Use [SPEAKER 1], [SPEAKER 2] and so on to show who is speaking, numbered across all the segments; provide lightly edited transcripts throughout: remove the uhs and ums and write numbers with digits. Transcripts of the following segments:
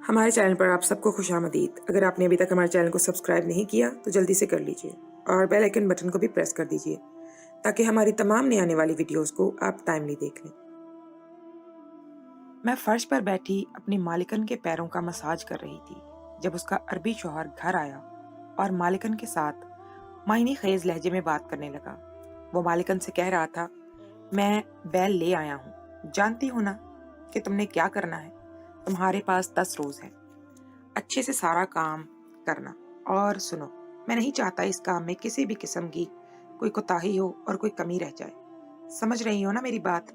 [SPEAKER 1] ہمارے چینل پر آپ سب کو خوش آمدید۔ اگر آپ نے ابھی تک ہمارے چینل کو سبسکرائب نہیں کیا تو جلدی سے کر لیجئے اور بیل آئیکن بٹن کو بھی پریس کر دیجئے تاکہ ہماری تمام نئی آنے والی ویڈیوز کو آپ ٹائملی دیکھ لیں۔ میں فرش پر بیٹھی اپنی مالکن کے پیروں کا مساج کر رہی تھی جب اس کا عربی شوہر گھر آیا اور مالکن کے ساتھ معنی خیز لہجے میں بات کرنے لگا۔ وہ مالکن سے کہہ رہا تھا، میں بیل لے آیا ہوں، جانتی ہوں نا کہ تم نے کیا کرنا ہے۔ تمہارے پاس 10 روز ہیں اچھے سے سارا کام کرنا، اور سنو، میں نہیں چاہتا اس کام میں کسی بھی قسم کی کوئی کوتاہی ہو اور کوئی کمی رہ جائے۔ سمجھ رہی ہو نا میری بات؟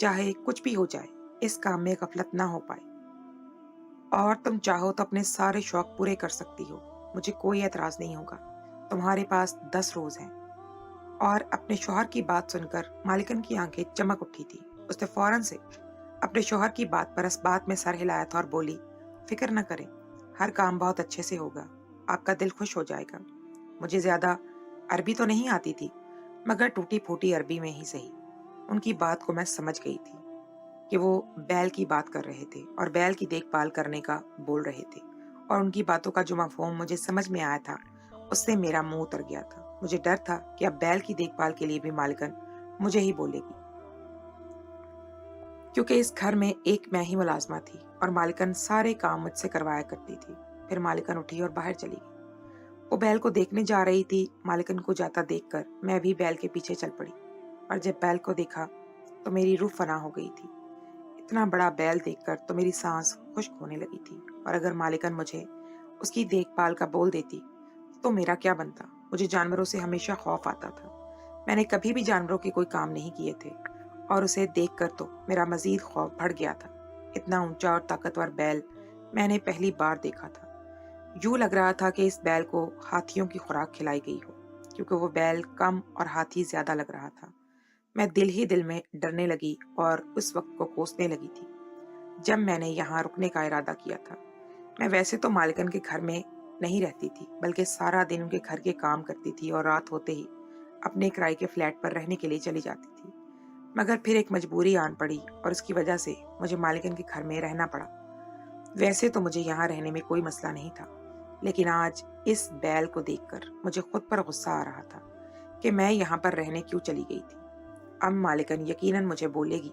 [SPEAKER 1] چاہے کچھ بھی ہو جائے اس کام میں غفلت نہ ہو پائے، اور تم چاہو تو اپنے سارے شوق پورے کر سکتی ہو، مجھے کوئی اعتراض نہیں ہوگا۔ تمہارے پاس 10 روز ہیں۔ اور اپنے شوہر کی بات سن کر مالکن کی آنکھیں چمک اٹھی تھی۔ اس نے فوراً سے اپنے شوہر کی بات پر اس بات میں سر ہلایا تھا اور بولی، فکر نہ کریں، ہر کام بہت اچھے سے ہوگا، آپ کا دل خوش ہو جائے گا۔ مجھے زیادہ عربی تو نہیں آتی تھی، مگر ٹوٹی پھوٹی عربی میں ہی صحیح ان کی بات کو میں سمجھ گئی تھی کہ وہ بیل کی بات کر رہے تھے اور بیل کی دیکھ بھال کرنے کا بول رہے تھے، اور ان کی باتوں کا جو مفہوم مجھے سمجھ میں آیا تھا اس سے میرا منہ اتر گیا تھا۔ مجھے ڈر تھا کہ اب بیل کی دیکھ بھال کے لیے بھی مالکن مجھے ہی بولے گی، کیونکہ اس گھر میں ایک میں ہی ملازمہ تھی اور مالکن سارے کام مجھ سے کروایا کرتی تھی۔ پھر مالکن اٹھی اور باہر چلی گئی۔ وہ بیل کو دیکھنے جا رہی تھی۔ مالکن کو جاتا دیکھ کر میں بھی بیل کے پیچھے چل پڑی، اور جب بیل کو دیکھا تو میری روح فنا ہو گئی تھی۔ اتنا بڑا بیل دیکھ کر تو میری سانس خشک ہونے لگی تھی، اور اگر مالکن مجھے اس کی دیکھ بھال کا بول دیتی تو میرا کیا بنتا۔ مجھے جانوروں سے ہمیشہ خوف آتا تھا۔ میں نے کبھی بھی جانوروں کے کوئی کام نہیں کیے تھے، اور اسے دیکھ کر تو میرا مزید خوف بڑھ گیا تھا۔ اتنا اونچا اور طاقتور بیل میں نے پہلی بار دیکھا تھا۔ یوں لگ رہا تھا کہ اس بیل کو ہاتھیوں کی خوراک کھلائی گئی ہو، کیونکہ وہ بیل کم اور ہاتھی زیادہ لگ رہا تھا۔ میں دل ہی دل میں ڈرنے لگی اور اس وقت کو کوسنے لگی تھی جب میں نے یہاں رکنے کا ارادہ کیا تھا۔ میں ویسے تو مالکن کے گھر میں نہیں رہتی تھی، بلکہ سارا دن ان کے گھر کے کام کرتی تھی اور رات ہوتے ہی اپنے کرائے کے فلیٹ پر رہنے کے لیے چلی جاتی تھی۔ مگر پھر ایک مجبوری آن پڑی اور اس کی وجہ سے مجھے مالکن کے گھر میں رہنا پڑا۔ ویسے تو مجھے یہاں رہنے میں کوئی مسئلہ نہیں تھا، لیکن آج اس بیل کو دیکھ کر مجھے خود پر غصہ آ رہا تھا کہ میں یہاں پر رہنے کیوں چلی گئی تھی۔ اب مالکن یقیناً مجھے بولے گی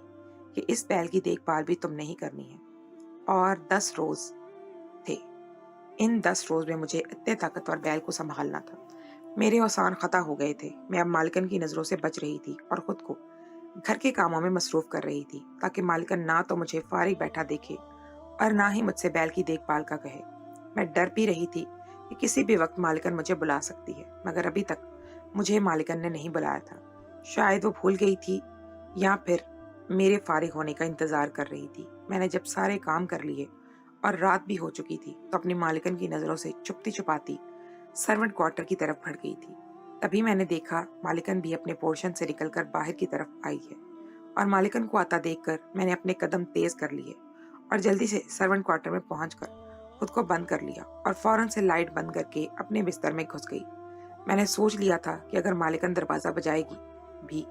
[SPEAKER 1] کہ اس بیل کی دیکھ بھال بھی تم نہیں کرنی ہے، اور 10 روز تھے۔ ان 10 روز میں مجھے اتنے طاقتور بیل کو سنبھالنا تھا۔ میرے اوسان خطا ہو گئے تھے۔ میں اب مالکن کی نظروں سے بچ رہی تھی اور خود کو گھر کے کاموں میں مصروف کر رہی تھی، تاکہ مالکن نہ تو مجھے فارغ بیٹھا دیکھے اور نہ ہی مجھ سے بیل کی دیکھ بھال کا کہے۔ میں ڈر بھی رہی تھی کہ کسی بھی وقت مالکن مجھے بلا سکتی ہے، مگر ابھی تک مجھے مالکن نے نہیں بلایا تھا۔ شاید وہ بھول گئی تھی یا پھر میرے فارغ ہونے کا انتظار کر رہی تھی۔ میں نے جب سارے کام کر لیے اور رات بھی ہو چکی تھی تو اپنی مالکن کی نظروں سے چھپتی چھپاتی سرونٹ کوارٹر کی طرف بڑھ گئی تھی۔ تبھی میں نے دیکھا مالکن بھی اپنے پورشن سے نکل کر باہر کی طرف آئی ہے، اور مالکن کو آتا دیکھ کر میں نے اپنے قدم تیز کر لیے اور جلدی سے سرونٹ کوارٹر میں پہنچ کر خود کو بند کر لیا اور فوراً سے لائٹ بند کر کے اپنے بستر میں گھس گئی۔ میں نے سوچ لیا تھا کہ اگر مالکن دروازہ بجائے گی بھی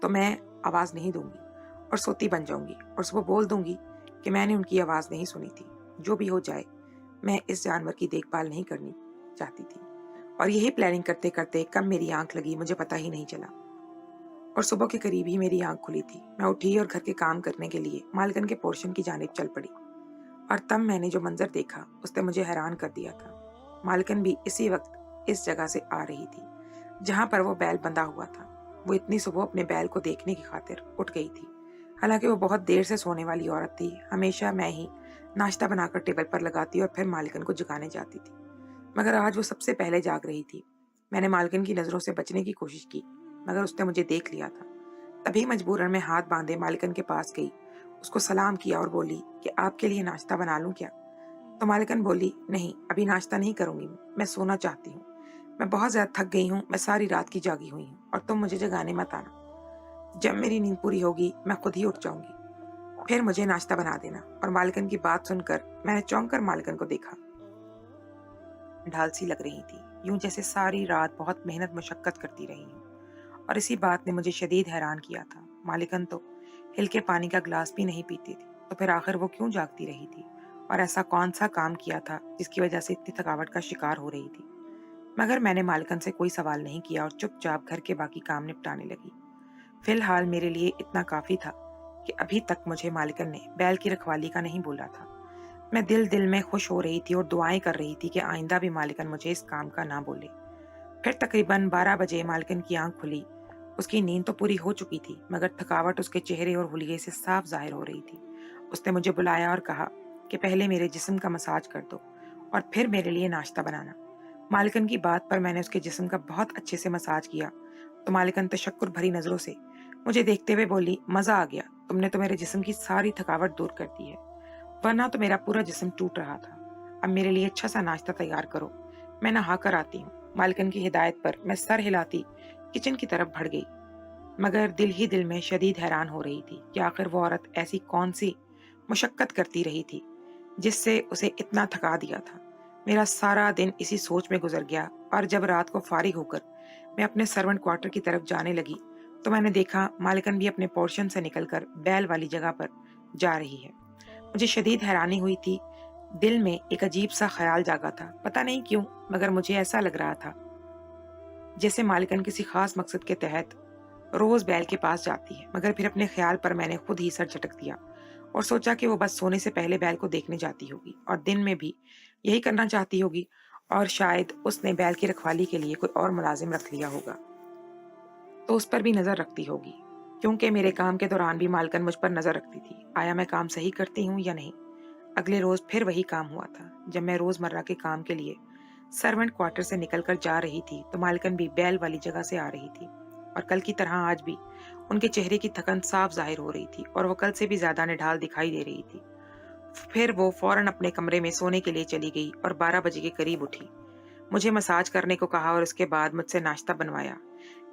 [SPEAKER 1] تو میں آواز نہیں دوں گی اور سوتی بن جاؤں گی اور صبح بول دوں گی کہ میں نے ان کی آواز نہیں سنی تھی۔ جو بھی ہو جائے، میں اس جانور کی دیکھ بھال نہیں کرنی چاہتی تھی، اور یہی پلاننگ کرتے کرتے کب میری آنکھ لگی مجھے پتہ ہی نہیں چلا، اور صبح کے قریب ہی میری آنکھ کھلی تھی۔ میں اٹھی اور گھر کے کام کرنے کے لیے مالکن کے پورشن کی جانب چل پڑی، اور تب میں نے جو منظر دیکھا اس نے مجھے حیران کر دیا تھا۔ مالکن بھی اسی وقت اس جگہ سے آ رہی تھی جہاں پر وہ بیل بندھا ہوا تھا۔ وہ اتنی صبح اپنے بیل کو دیکھنے کی خاطر اٹھ گئی تھی۔ حالانکہ وہ بہت دیر سے سونے والی عورت تھی۔ ہمیشہ میں ہی ناشتہ بنا کر ٹیبل پر لگاتی اور پھر مالکن کو جگانے جاتی تھی، مگر آج وہ سب سے پہلے جاگ رہی تھی۔ میں نے مالکن کی نظروں سے بچنے کی کوشش کی، مگر اس نے مجھے دیکھ لیا تھا۔ تبھی مجبوراً میں ہاتھ باندھے مالکن کے پاس گئی، اس کو سلام کیا اور بولی کہ آپ کے لیے ناشتہ بنا لوں کیا؟ تو مالکن بولی، نہیں، ابھی ناشتہ نہیں کروں گی، میں سونا چاہتی ہوں، میں بہت زیادہ تھک گئی ہوں، میں ساری رات کی جاگی ہوئی ہوں، اور تم مجھے جگانے مت آنا۔ جب میری نیند پوری ہوگی میں خود ہی اٹھ جاؤں گی، پھر مجھے ناشتہ بنا دینا۔ اور مالکن کی بات سن کر میں نے چونک کر مالکن کو دیکھا۔ ڈھال سی لگ رہی تھی، یوں جیسے ساری رات بہت محنت مشقت کرتی رہی ہوں، اور اسی بات نے مجھے شدید حیران کیا تھا۔ مالکن تو ہل کے پانی کا گلاس بھی نہیں پیتی تھی، تو پھر آخر وہ کیوں جاگتی رہی تھی और ऐसा कौन सा काम किया था जिसकी वजह से इतनी थकावट का शिकार हो रही थी। मगर मैंने मालकिन से कोई सवाल नहीं किया और चुपचाप घर के बाकी काम निपटाने लगी। फिलहाल मेरे लिए इतना काफी था कि अभी तक मुझे मालकिन ने बैल की रखवाली का नहीं बोला था। मैं दिल दिल में खुश हो रही थी और दुआएं कर रही थी कि आइंदा भी मालकिन मुझे इस काम का ना बोले। फिर तकरीबन 12 बजे मालकिन की आंख खुली। उसकी नींद तो पूरी हो चुकी थी, मगर थकावट उसके चेहरे और हुलिये से साफ जाहिर हो रही थी। उसने मुझे बुलाया और कहा कि पहले मेरे जिस्म का मसाज कर दो और फिर मेरे लिए नाश्ता बनाना। मालकिन की बात पर मैंने उसके जिस्म का बहुत अच्छे से मसाज किया तो मालकिन तशक्कुर भरी नजरों से मुझे देखते हुए बोली, मजा आ गया, तुमने तो मेरे जिस्म की सारी थकावट दूर कर दी है, वरना तो मेरा पूरा जिस्म टूट रहा था। अब मेरे लिए अच्छा सा नाश्ता तैयार करो, मैं नहा कर आती हूँ। मालकिन की हिदायत पर मैं सर हिलाती किचन की तरफ बढ़ गई, मगर दिल ही दिल में शदीद हैरान हो रही थी कि आखिर वो औरत ऐसी कौन सी मुशक्कत करती रही थी जिससे उसे इतना थका दिया था। मेरा सारा दिन इसी सोच में गुजर गया और जब रात को फारिग होकर मैं अपने सर्वेंट क्वार्टर की तरफ जाने लगी तो मैंने देखा मालकिन भी अपने पोर्शन से निकलकर बैल वाली जगह पर जा रही है। मुझे शदीद हैरानी हुई थी। दिल में एक अजीब सा ख्याल जागा था, पता नहीं क्यों, मगर मुझे ऐसा लग रहा था जैसे मालकिन किसी खास मकसद के तहत रोज बैल के पास जाती है। मगर फिर अपने ख्याल पर मैंने खुद ही सर झटक दिया और सोचा कि वो बस सोने से पहले बैल को देखने जाती होगी और दिन में भी यही करना चाहती होगी, और शायद उसने बैल की रखवाली के लिए कोई और मुलाजिम रख लिया होगा तो उस पर भी नजर रखती होगी, क्योंकि मेरे काम के दौरान भी मालकिन मुझ पर नजर रखती थी, आया मैं काम सही करती हूँ या नहीं। अगले रोज फिर वही काम हुआ था। जब मैं रोजमर्रा के काम के लिए सर्वेंट क्वार्टर से निकलकर जा रही थी तो मालकिन भी बैल वाली जगह से आ रही थी और कल की तरह आज भी उनके चेहरे की थकन साफ जाहिर हो रही थी और वो कल से भी ज्यादा निढाल दिखाई दे रही थी। फिर वो फौरन अपने कमरे में सोने के लिए चली गई और 12 बजे के करीब उठी। मुझे मसाज करने को कहा और उसके बाद मुझसे नाश्ता बनवाया।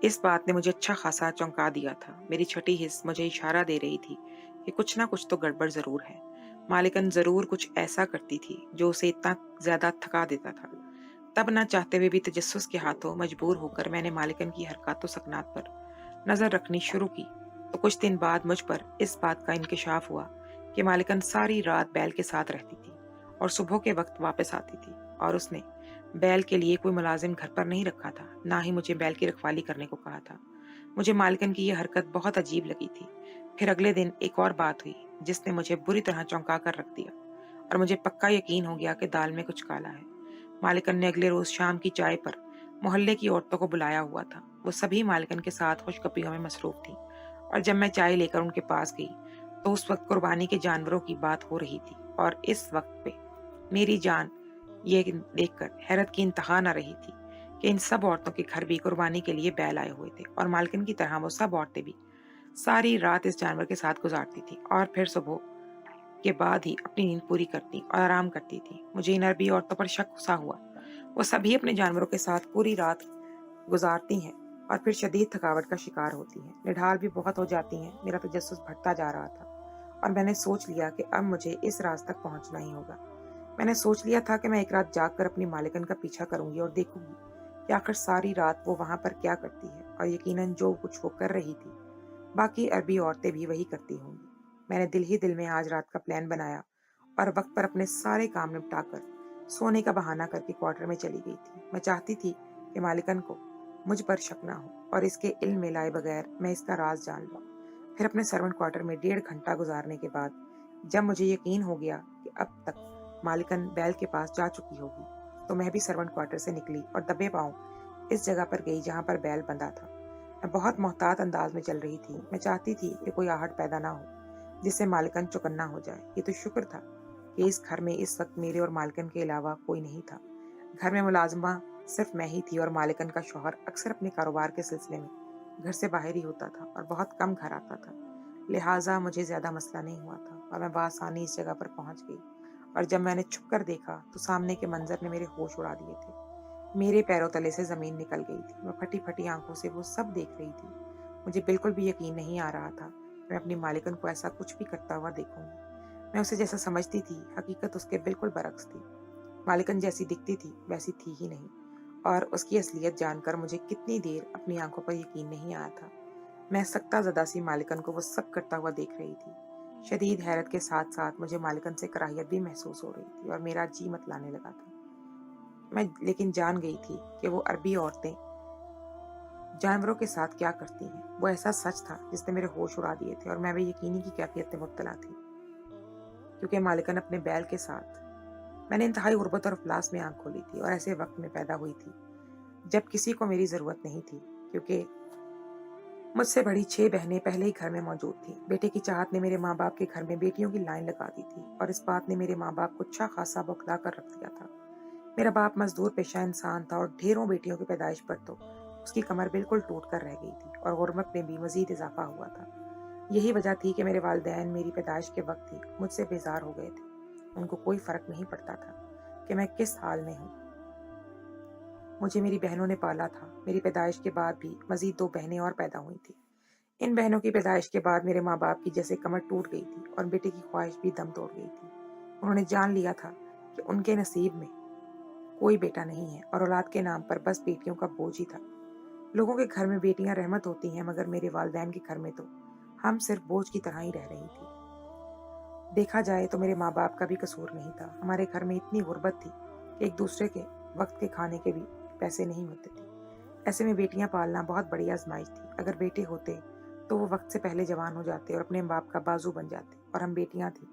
[SPEAKER 1] इस बात ने मुझे अच्छा खासा चौंका दिया था। मेरी छठी हिस्स मुझे इशारा दे रही थी कि कुछ ना कुछ तो गड़बड़ जरूर है। मालिकन जरूर कुछ ऐसा करती थी जो उसे इतना ज्यादा थका देता था। तब न चाहते हुए भी तजस्सुस के हाथों मजबूर होकर मैंने मालिकन की हरकत सकनात पर नजर रखनी शुरू की तो कुछ दिन बाद मुझ पर इस बात का इंकशाफ हुआ कि मालिकन सारी रात बैल के साथ रहती थी और सुबह के वक्त वापस आती थी, और उसने बैल के लिए कोई मुलाजिम घर पर नहीं रखा था, ना ही मुझे बैल की रखवाली करने को कहा था। मुझे मालिकन की यह हरकत बहुत अजीब लगी थी। फिर अगले दिन एक और बात हुई जिसने मुझे बुरी तरह चौंका कर रख दिया और मुझे पक्का यकीन हो गया कि दाल में कुछ काला है। मालिकन ने अगले रोज शाम की चाय पर मोहल्ले की औरतों को बुलाया हुआ था। वो सभी मालिकन के साथ खुशगपियों में मसरूफ थी और जब मैं चाय लेकर उनके पास गई तो उस वक्त कुर्बानी के जानवरों की बात हो रही थी और इस वक्त पे मेरी जान ये देखकर हैरत की इंतहा न रही थी कि इन सब औरतों के घर भी कुर्बानी के लिए बैल आए हुए थे और मालकिन की तरह वो सब औरतें भी सारी रात इस जानवर के साथ गुजारती थी और फिर सुबह के बाद ही अपनी नींद पूरी करती और आराम करती थी। मुझे इन अरबी औरतों पर शक सा हुआ। वो सभी अपने जानवरों के साथ पूरी रात गुजारती हैं और फिर शदीद थकावट का शिकार होती हैं, निढाल भी बहुत हो जाती हैं। मेरा तजस्सुस बढ़ता जा रहा था और मैंने सोच लिया कि अब मुझे इस राज तक पहुंचना ही होगा। मैंने सोच लिया था कि मैं एक रात जाग कर अपनी मालिकन का पीछा करूंगी और देखूंगी कि आखिर सारी रात वो वहां पर क्या करती है, और यकीनन जो कुछ वो कर रही थी बाकी अरबी औरतें भी वही करती होंगी। मैंने दिल ही दिल में आज रात का प्लान बनाया और वक्त पर अपने सारे काम निपटाकर सोने का बहाना करके क्वार्टर में चली गई थी। मैं चाहती थी कि मालिकन को मुझ पर शक ना हो और इसके इल्म में लाए बगैर मैं इसका राज जान लूं। फिर अपने सर्वेंट क्वार्टर में 1.5 घंटा गुजारने के बाद जब मुझे यकीन हो गया कि अब तक मालिकन बैल के पास जा चुकी होगी तो मैं भी सर्वेंट क्वार्टर से निकली और दबे पांव इस जगह पर गई जहां पर बैल बंधा था। मैं बहुत मोहतात अंदाज में चल रही थी। मैं चाहती थी कि कोई आहट पैदा ना हो जिससे मालिकन चौकन्ना हो जाए। ये तो शुक्र था कि इस घर में इस वक्त मेरे और मालिकन के अलावा कोई नहीं था। घर में मुलाजमा सिर्फ मैं ही थी और मालिकन का शौहर अक्सर अपने कारोबार के सिलसिले में घर से बाहर ही होता था और बहुत कम घर आता था। लिहाजा मुझे ज्यादा मसला नहीं हुआ था और मैं बासानी इस जगह पर पहुंच गई। और जब मैंने छुप कर देखा तो सामने के मंजर ने मेरे होश उड़ा दिए थे। मेरे पैरों तले से जमीन निकल गई थी। मैं फटी फटी आंखों से वो सब देख रही थी। मुझे बिल्कुल भी यकीन नहीं आ रहा था कि मैं अपनी मालिकन को ऐसा कुछ भी करता हुआ देखूंगी। मैं उसे जैसा समझती थी हकीकत उसके बिल्कुल बरक्स थी। मालिकन जैसी दिखती थी वैसी थी ही नहीं, और उसकी असलियत जानकर मुझे कितनी देर अपनी आंखों पर यकीन नहीं आया था। मैं सख्ता ज़दा सी मालिकन को वो सब करता हुआ देख रही थी। شدید حیرت کے ساتھ ساتھ مجھے مالکن سے کراہیت بھی محسوس ہو رہی تھی اور میرا جی مت لانے لگا تھا۔ میں لیکن جان گئی تھی کہ وہ عربی عورتیں جانوروں کے ساتھ کیا کرتی ہیں۔ وہ ایسا سچ تھا جس نے میرے ہوش اڑا دیے تھے اور میں بھی یقینی کی کیفیت میں مبتلا تھی، کیونکہ مالکن اپنے بیل کے ساتھ۔ میں نے انتہائی غربت اور افلاس میں آنکھ کھولی تھی اور ایسے وقت میں پیدا ہوئی تھی جب کسی کو میری ضرورت نہیں تھی، کیونکہ مجھ سے بڑی 6 بہنیں پہلے ہی گھر میں موجود تھیں۔ بیٹے کی چاہت نے میرے ماں باپ کے گھر میں بیٹیوں کی لائن لگا دی تھی اور اس بات نے میرے ماں باپ کو اچھا خاصا بوکھلا کر رکھ دیا تھا۔ میرا باپ مزدور پیشہ انسان تھا اور ڈھیروں بیٹیوں کی پیدائش پر تو اس کی کمر بالکل ٹوٹ کر رہ گئی تھی اور غربت میں بھی مزید اضافہ ہوا تھا۔ یہی وجہ تھی کہ میرے والدین میری پیدائش کے وقت ہی مجھ سے بیزار ہو گئے تھے۔ ان کو کوئی فرق نہیں پڑتا تھا کہ میں کس حال میں ہوں۔ مجھے میری بہنوں نے پالا تھا۔ میری پیدائش کے بعد بھی مزید 2 بہنیں اور پیدا ہوئی تھیں۔ ان بہنوں کی پیدائش کے بعد میرے ماں باپ کی جیسے کمر ٹوٹ گئی تھی اور بیٹے کی خواہش بھی دم توڑ گئی تھی۔ انہوں نے جان لیا تھا کہ ان کے نصیب میں کوئی بیٹا نہیں ہے اور اولاد کے نام پر بس بیٹیوں کا بوجھ ہی تھا۔ لوگوں کے گھر میں بیٹیاں رحمت ہوتی ہیں، مگر میرے والدین کے گھر میں تو ہم صرف بوجھ کی طرح ہی رہ رہی تھی۔ دیکھا جائے تو میرے ماں باپ کا بھی قصور نہیں تھا۔ ہمارے گھر میں اتنی غربت تھی کہ ایک دوسرے کے وقت کے کھانے کے بھی پیسے نہیں ہوتے تھے۔ ایسے میں بیٹیاں پالنا بہت بڑی آزمائش تھی۔ اگر بیٹے ہوتے تو وہ وقت سے پہلے جوان ہو جاتے اور اپنے باپ کا بازو بن جاتے، اور ہم بیٹیاں تھیں،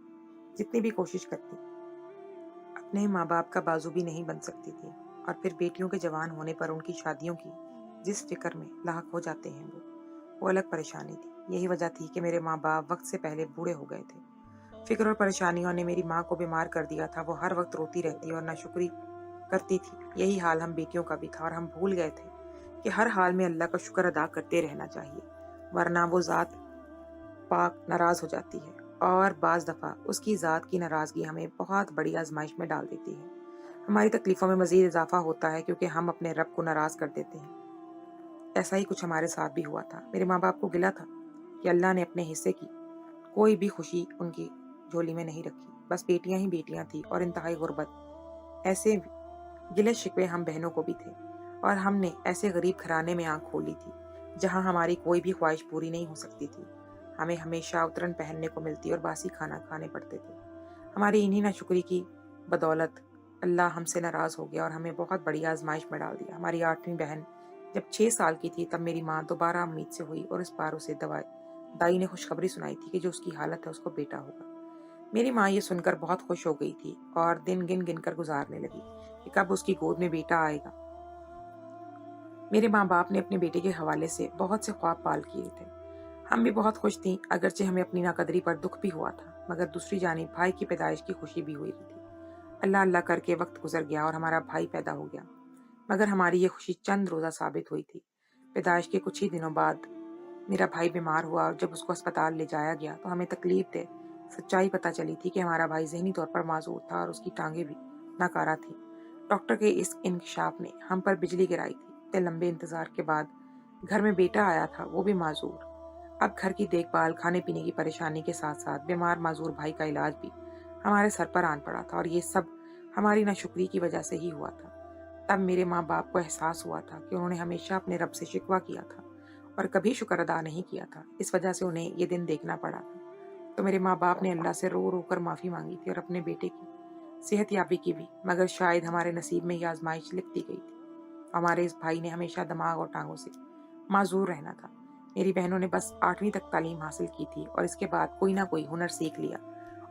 [SPEAKER 1] جتنی بھی کوشش کرتی اپنے ماں باپ کا بازو بھی نہیں بن سکتی تھی۔ اور پھر بیٹیوں کے جوان ہونے پر ان کی شادیوں کی جس فکر میں لاحق ہو جاتے ہیں وہ الگ پریشانی تھی۔ یہی وجہ تھی کہ میرے ماں باپ وقت سے پہلے بوڑھے ہو گئے تھے۔ فکر اور پریشانیوں نے میری ماں کو بیمار کر دیا تھا۔ وہ ہر وقت روتی رہتی اور ناشکری کرتی تھی۔ یہی حال ہم بیٹیوں کا بھی تھا اور ہم بھول گئے تھے کہ ہر حال میں اللہ کا شکر ادا کرتے رہنا چاہیے، ورنہ وہ ذات پاک ناراض ہو جاتی ہے اور بعض دفعہ اس کی ذات کی ناراضگی ہمیں بہت بڑی آزمائش میں ڈال دیتی ہے۔ ہماری تکلیفوں میں مزید اضافہ ہوتا ہے کیونکہ ہم اپنے رب کو ناراض کر دیتے ہیں۔ ایسا ہی کچھ ہمارے ساتھ بھی ہوا تھا۔ میرے ماں باپ کو گلہ تھا کہ اللہ نے اپنے حصے کی کوئی بھی خوشی ان کی جھولی میں نہیں رکھی، بس بیٹیاں ہی بیٹیاں تھیں اور انتہائی غربت۔ ایسے گلے شکوے ہم بہنوں کو بھی تھے اور ہم نے ایسے غریب گھرانے میں آنکھ کھولی تھی جہاں ہماری کوئی بھی خواہش پوری نہیں ہو سکتی تھی۔ ہمیں ہمیشہ اترن پہننے کو ملتی اور باسی کھانا کھانے پڑتے تھے۔ ہماری انہی ناشکری کی بدولت اللہ ہم سے ناراض ہو گیا اور ہمیں بہت بڑی آزمائش میں ڈال دیا۔ ہماری 8ویں بہن جب 6 سال کی تھی تب میری ماں دوبارہ امید سے ہوئی اور اس بار اسے دائی نے خوشخبری سنائی تھی کہ جو اس کی حالت ہے اس کو بیٹا ہوگا۔ میری ماں یہ سن کر بہت خوش ہو گئی تھی اور دن گن گن کر گزارنے لگی کہ کب اس کی گود میں بیٹا آئے گا۔ میرے ماں باپ نے اپنے بیٹے کے حوالے سے بہت سے خواب پال کیے تھے۔ ہم بھی بہت خوش تھیں، اگرچہ ہمیں اپنی ناقدری پر دکھ بھی ہوا تھا، مگر دوسری جانب بھائی کی پیدائش کی خوشی بھی ہوئی تھی۔ اللہ اللہ کر کے وقت گزر گیا اور ہمارا بھائی پیدا ہو گیا، مگر ہماری یہ خوشی چند روزہ ثابت ہوئی تھی۔ پیدائش کے کچھ ہی دنوں بعد میرا بھائی بیمار ہوا اور جب اس کو اسپتال لے جایا گیا تو ہمیں تکلیف دہ سچائی پتہ چلی تھی کہ ہمارا بھائی ذہنی طور پر معذور تھا اور اس کی ٹانگیں بھی ناکارہ تھیں۔ ڈاکٹر کے اس انکشاف نے ہم پر بجلی گرائی تھی۔ اتنے لمبے انتظار کے بعد گھر میں بیٹا آیا تھا، وہ بھی معذور۔ اب گھر کی دیکھ بھال، کھانے پینے کی پریشانی کے ساتھ ساتھ بیمار معذور بھائی کا علاج بھی ہمارے سر پر آن پڑا تھا، اور یہ سب ہماری ناشکری کی وجہ سے ہی ہوا تھا۔ تب میرے ماں باپ کو احساس ہوا تھا کہ انہوں نے ہمیشہ اپنے رب سے شکوہ کیا تھا اور کبھی شکر ادا نہیں کیا تھا، اس وجہ سے انہیں یہ دن دیکھنا پڑا تھا۔ تو میرے ماں باپ نے اللہ سے رو رو کر معافی مانگی تھی اور اپنے بیٹے کی صحت یابی کی بھی، مگر شاید ہمارے نصیب میں یہ آزمائش لکھ دی گئی تھی۔ ہمارے اس بھائی نے ہمیشہ دماغ اور ٹانگوں سے معذور رہنا تھا۔ میری بہنوں نے بس 8ویں تک تعلیم حاصل کی تھی اور اس کے بعد کوئی نہ کوئی ہنر سیکھ لیا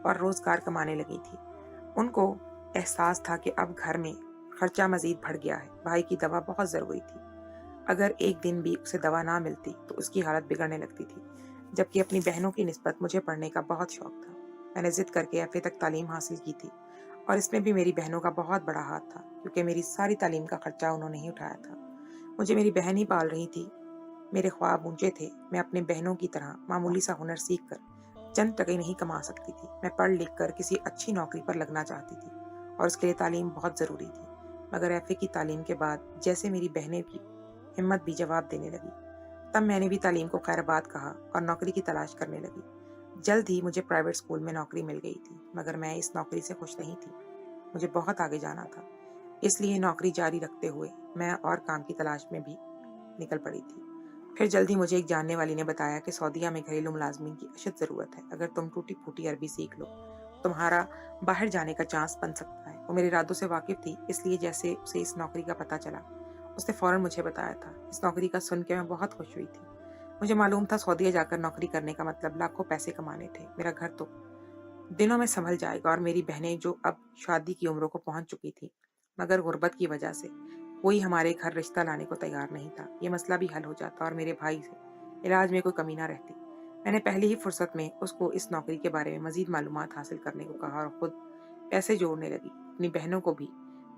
[SPEAKER 1] اور روزگار کمانے لگی تھی۔ ان کو احساس تھا کہ اب گھر میں خرچہ مزید بڑھ گیا ہے۔ بھائی کی دوا بہت ضروری تھی، اگر ایک دن بھی اسے دوا نہ ملتی تو اس کی حالت بگڑنے لگتی تھی، جبکہ اپنی بہنوں کی نسبت مجھے پڑھنے کا بہت شوق تھا۔ میں نے ضد کر کے ایف اے تک تعلیم حاصل کی تھی اور اس میں بھی میری بہنوں کا بہت بڑا ہاتھ تھا، کیونکہ میری ساری تعلیم کا خرچہ انہوں نے ہی اٹھایا تھا۔ مجھے میری بہن ہی پال رہی تھی۔ میرے خواب اونچے تھے۔ میں اپنے بہنوں کی طرح معمولی سا ہنر سیکھ کر چند ٹکے نہیں کما سکتی تھی۔ میں پڑھ لکھ کر کسی اچھی نوکری پر لگنا چاہتی تھی اور اس کے لیے تعلیم بہت ضروری تھی، مگر ایف اے کی تعلیم کے بعد جیسے میری بہنیں کی ہمت بھی جواب دینے لگی، تب میں نے بھی تعلیم کو خیر آباد کہا اور نوکری کی تلاش کرنے لگی۔ جلد ہی مجھے پرائیویٹ اسکول میں نوکری مل گئی تھی، مگر میں اس نوکری سے خوش نہیں تھی۔ مجھے بہت آگے جانا تھا، اس لیے نوکری جاری رکھتے ہوئے میں اور کام کی تلاش میں بھی نکل پڑی تھی۔ फिर जल्द ही मुझे एक जानने वाली ने बताया कि सऊदीया में घरेलू मुलाजमीन की अशद ज़रूरत है। अगर तुम टूटी-फूटी अरबी सीख लो, तुम्हारा बाहर जाने का चांस बन सकता है। वो मेरे इरादों से वाकिफ़ थी, इसलिए जैसे उसे इस नौकरी का पता चला, उसने फ़ौरन मुझे बताया था। इस नौकरी का सुन के मैं बहुत खुश हुई थी। मुझे मालूम था सऊदीया जाकर नौकरी करने का मतलब लाखों पैसे कमाने थे। मेरा घर तो दिनों में संभल जाएगा और मेरी बहनें जो अब शादी की उम्रों को पहुंच चुकी थी, मगर गुर्बत की वजह से कोई हमारे घर रिश्ता लाने को तैयार नहीं था। ये मसला भी हल हो जाता और मेरे भाई से इलाज में कोई कमी ना रहती। मैंने पहली ही फुर्सत में उसको इस नौकरी के बारे में मजीद मालूमात हासिल करने को कहा और खुद पैसे जोड़ने लगी। अपनी बहनों को भी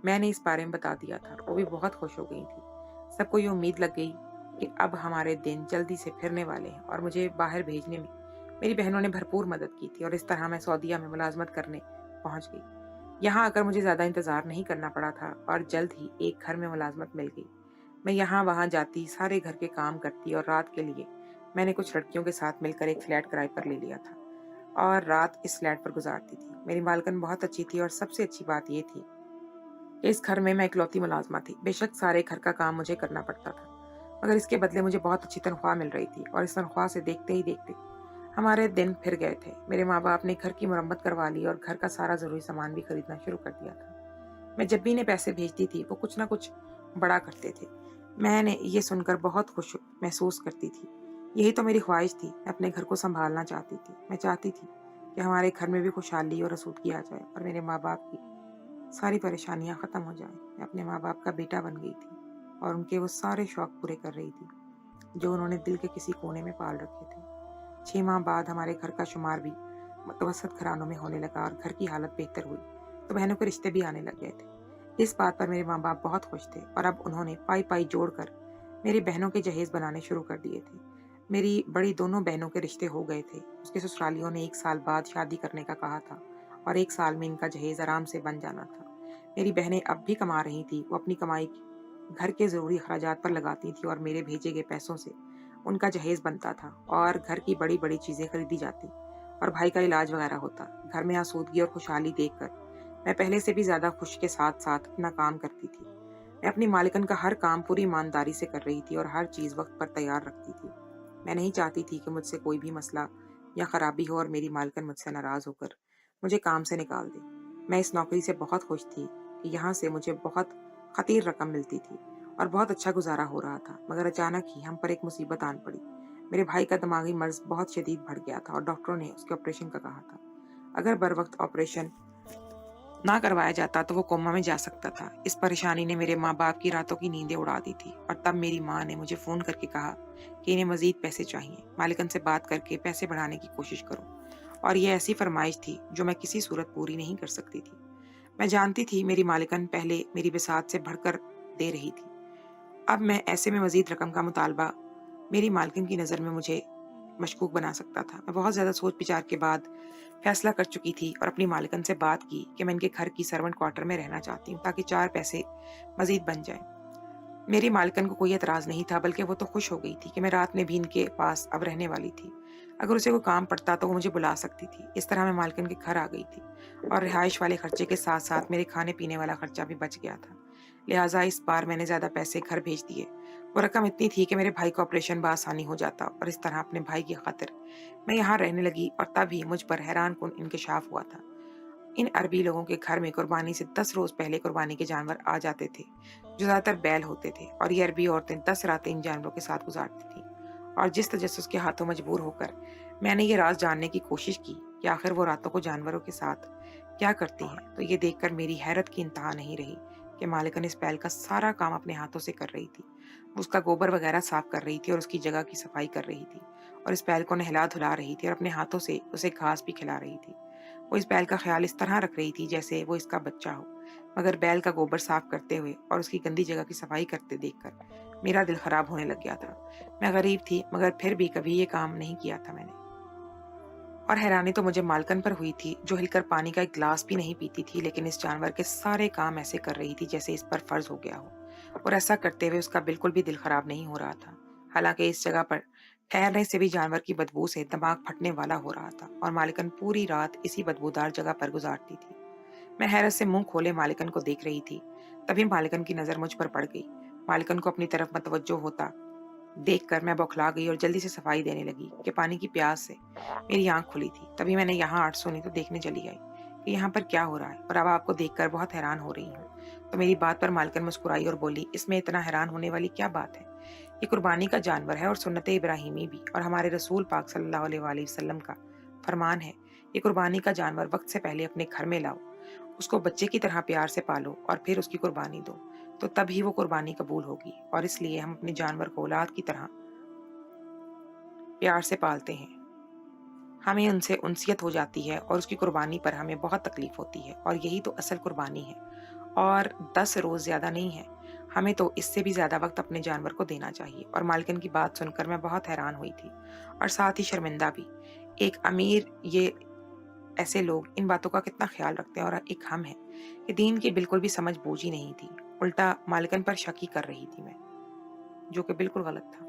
[SPEAKER 1] मैंने इस बारे में बता दिया था। वो भी बहुत खुश हो गई थी। सबको ये उम्मीद लग गई कि अब हमारे दिन जल्दी से फिरने वाले हैं और मुझे बाहर भेजने में मेरी बहनों ने भरपूर मदद की थी और इस तरह मैं सऊदीया में मुलाजमत करने पहुंच गई। यहाँ आकर मुझे ज़्यादा इंतज़ार नहीं करना पड़ा था और जल्द ही एक घर में मुलाजमत मिल गई। मैं यहाँ वहाँ जाती, सारे घर के काम करती और रात के लिए मैंने कुछ लड़कियों के साथ मिलकर एक फ्लैट किराए पर ले लिया था और रात इस फ्लैट पर गुजारती थी। मेरी मालकिन बहुत अच्छी थी और सबसे अच्छी बात ये थी कि इस घर में मैं इकलौती मुलाजमा थी। बेशक सारे घर का काम मुझे करना पड़ता था, मगर इसके बदले मुझे बहुत अच्छी तनख्वाह मिल रही थी और इस तनख्वाह से देखते ही देखते हमारे दिन फिर गए थे। मेरे माँ बाप ने घर की मरम्मत करवा ली और घर का सारा ज़रूरी सामान भी खरीदना शुरू कर दिया था। मैं जब भी इन्हें पैसे भेजती थी, वो कुछ ना कुछ बड़ा करते थे। मैंने ये सुनकर बहुत खुश महसूस करती थी। यही तो मेरी ख्वाहिश थी। मैं अपने घर को संभालना चाहती थी। मैं चाहती थी कि हमारे घर में भी खुशहाली और आसूदगी आ जाए और मेरे माँ बाप की सारी परेशानियां ख़त्म हो जाएं। मैं अपने माँ बाप का बेटा बन गई थी और उनके वो सारे शौक पूरे कर रही थी जो उन्होंने दिल के किसी कोने में पाल रखे थे। 6 माह बाद हमारे घर का शुमार भी मुतवसत घरानों में होने लगा और घर की हालत बेहतर हुई, तो बहनों के रिश्ते भी आने लग गए थे। इस बात पर मेरे माँ बाप बहुत खुश थे और अब उन्होंने पाई पाई जोड़कर मेरी बहनों के जहेज बनाने शुरू कर दिए थे। मेरी बड़ी दोनों बहनों के रिश्ते हो गए थे। उसके ससुरालियों ने 1 साल बाद शादी करने का कहा था और 1 साल में इनका जहेज आराम से बन जाना था। मेरी बहनें अब भी कमा रही थी। वो अपनी कमाई घर के ज़रूरी अखराजात पर लगाती थी और मेरे भेजे गए पैसों से उनका जहेज बनता था और घर की बड़ी-बड़ी चीज़ें खरीदी जाती और भाई का इलाज वगैरह होता। घर में आसूदगी और खुशहाली देखकर मैं पहले से भी ज़्यादा खुश के साथ-साथ अपना काम करती थी। मैं अपनी मालिकन का हर काम पूरी ईमानदारी से कर रही थी और हर चीज़ वक़्त पर तैयार रखती थी। मैं नहीं चाहती थी कि मुझसे कोई भी मसला या खराबी हो और मेरी मालिकन मुझसे नाराज़ होकर मुझे काम से निकाल दे। मैं इस नौकरी से बहुत खुश थी कि यहाँ से मुझे बहुत खतीर रकम मिलती थी और बहुत अच्छा गुजारा हो रहा था। मगर अचानक ही हम पर एक मुसीबत आन पड़ी। मेरे भाई का दिमागी मर्ज बहुत शदीद बढ़ गया था और डॉक्टरों ने उसके ऑपरेशन का कहा था। अगर बर वक्त ऑपरेशन ना करवाया जाता तो वो कोमा में जा सकता था। इस परेशानी ने मेरे माँ बाप की रातों की नींदें उड़ा दी थी और तब मेरी माँ ने मुझे फोन करके कहा कि इन्हें मजीद पैसे चाहिए। मालिकन से बात करके पैसे बढ़ाने की कोशिश करो। और ये ऐसी फरमाइश थी जो मैं किसी सूरत पूरी नहीं कर सकती थी। मैं जानती थी मेरी मालिकन पहले मेरी बिसात से बढ़कर दे रही थी। अब मैं ऐसे में मजीद रकम का मुतालबा मेरी मालकिन की नज़र में मुझे मशकूक बना सकता था। मैं बहुत ज़्यादा सोच विचार के बाद फैसला कर चुकी थी और अपनी मालकिन से बात की कि मैं इनके घर की सर्वेंट क्वार्टर में रहना चाहती हूँ ताकि 4 पैसे मजीद बन जाएं। मेरी मालकिन को कोई एतराज़ नहीं था, बल्कि वो तो खुश हो गई थी कि मैं रात में भी इनके पास अब रहने वाली थी। अगर उसे कोई काम पड़ता तो वो मुझे बुला सकती थी। इस तरह मैं मालकिन के घर आ गई थी और रिहाइश वाले खर्चे के साथ साथ मेरे खाने पीने वाला खर्चा भी बच गया था। लिहाजा इस बार मैंने ज़्यादा पैसे घर भेज दिए। वो रकम इतनी थी कि मेरे भाई का ऑपरेशन बआसानी हो जाता और इस तरह अपने भाई की खातिर मैं यहाँ रहने लगी और तभी मुझ पर हैरान कुन इंकशाफ हुआ था। इन अरबी लोगों के घर में कुर्बानी से 10 रोज पहले कुर्बानी के जानवर आ जाते थे, जो ज्यादातर बैल होते थे, और ये अरबी औरतें 10 रातें इन जानवरों के साथ गुजारती थी। और जिस तजस्सुस के हाथों मजबूर होकर मैंने ये राज जानने की कोशिश की कि आखिर वो रातों को जानवरों के साथ क्या करती हैं, तो ये देखकर मेरी हैरत की इंतहा नहीं रही कि मालिकन इस बैल का सारा काम अपने हाथों से कर रही थी। वो उसका गोबर वगैरह साफ कर रही थी और उसकी जगह की सफाई कर रही थी और इस बैल को नहला धुला रही थी और अपने हाथों से उसे घास भी खिला रही थी। वो इस बैल का ख्याल इस तरह रख रही थी जैसे वो इसका बच्चा हो, मगर बैल का गोबर साफ करते हुए और उसकी गंदी जगह की सफाई करते देखकर मेरा दिल खराब होने लग गया था। मैं गरीब थी, मगर फिर भी कभी ये काम नहीं किया था मैंने। और हैरानी तो मुझे मालकन पर हुई थी, जो हिलकर पानी का एक गिलास भी नहीं पीती थी, लेकिन इस जानवर के सारे काम ऐसे कर रही थी जैसे इस पर फर्ज हो गया हो। और ऐसा करते हुए उसका बिल्कुल भी दिल खराब नहीं हो रहा था। हालांकि इस जगह पर ठहरने से भी जानवर की बदबू से दिमाग फटने वाला हो रहा था और मालिकन पूरी रात इसी बदबूदार जगह पर गुजारती थी। मैं हैरत से मुंह खोले मालिकन को देख रही थी। तभी मालिकन की नजर मुझ पर पड़ गई। मालिकन को अपनी तरफ मतवज्जो होता देख कर मैं बौखला गई और जल्दी से सफाई देने लगी कि पानी की प्यास से मेरी आंख खुली थी। तभी मैंने यहाँ 800 नहीं तो देखने चली आई कि यहाँ पर क्या हो रहा है, और अब आपको देखकर बहुत हैरान हो रही हूँ। तो मेरी बात पर मालकिन मुस्कुराई और बोली, इसमें इतना हैरान होने वाली क्या बात है? ये कुर्बानी का जानवर है और सुन्नत इब्राहिमी भी, और हमारे रसूल पाक सल्लल्लाहु अलैहि वसल्लम का फरमान है, ये कुर्बानी का जानवर वक्त से पहले अपने घर में लाओ, उसको बच्चे की तरह प्यार से पालो और फिर उसकी कुर्बानी दो, तो तभी वो कुर्बानी कबूल होगी। और इसलिए हम अपने जानवर को औलाद की तरह प्यार से पालते हैं। हमें उनसे उनसियत हो जाती है और उसकी कुर्बानी पर हमें बहुत तकलीफ होती है, और यही तो असल कुर्बानी है। और 10 रोज ज्यादा नहीं है, हमें तो इससे भी ज्यादा वक्त अपने जानवर को देना चाहिए। और मालकिन की बात सुनकर मैं बहुत हैरान हुई थी और साथ ही शर्मिंदा भी। एक अमीर, ये ऐसे लोग इन बातों का कितना ख्याल रखते हैं, और एक हम हैं कि दीन की बिल्कुल भी समझ बूझ ही नहीं थी। उल्टा मालकिन पर शक ही कर रही थी मैं, जो कि बिल्कुल गलत था।